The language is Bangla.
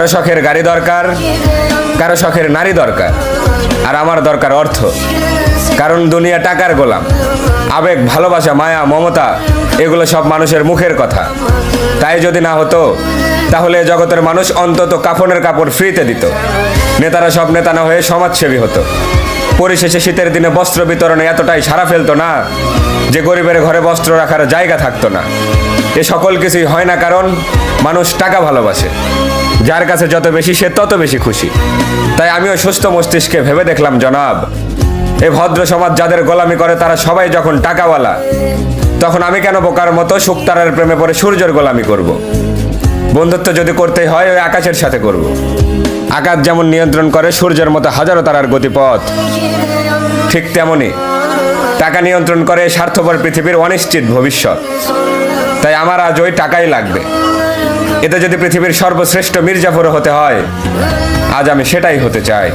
কারো শখের গাড়ি দরকার, কারো শখের নারী দরকার, আর আমার দরকার অর্থ। কারণ দুনিয়া টাকার গোলাম। আবেগ, ভালোবাসা, মায়া, মমতা এগুলো সব মানুষের মুখের কথা। তাই যদি না হতো তাহলে জগতের মানুষ অন্তত কাফনের কাপড় ফ্রিতে দিত। নেতারা সব নেতা না হয়ে সমাজসেবী হতো। পরিশেষে শীতের দিনে বস্ত্র বিতরণে এতটাই সাড়া ফেলতো না যে গরিবের ঘরে বস্ত্র রাখার জায়গা থাকতো না। এ সকল কিছুই হয় না কারণ মানুষ টাকা ভালোবাসে। যার কাছে যত বেশি সে তত বেশি খুশি। তাই আমিও সুস্থ মস্তিষ্কে ভেবে দেখলাম, জনাব, এ ভদ্র সমাজ যাদের গোলামি করে তারা সবাই যখন টাকাওয়ালা, তখন আমি কেন বোকার মতো শুকতারার প্রেমে পড়ে সূর্যের গোলামি করব। বন্ধুত্ব যদি করতে হয় ওই আকাশের সাথে করব। আকাশ যেমন নিয়ন্ত্রণ করে সূর্যের মতো হাজারো তারার গতিপথ, ঠিক তেমনই টাকা নিয়ন্ত্রণ করে স্বার্থপর পৃথিবীর অনিশ্চিত ভবিষ্যৎ। তাই আমার আজ ওই টাকাই লাগবে। এতে যদি পৃথিবীর সর্বশ্রেষ্ঠ মির্জাফর হতে হয়, আজ আমি সেটাই হতে চাই।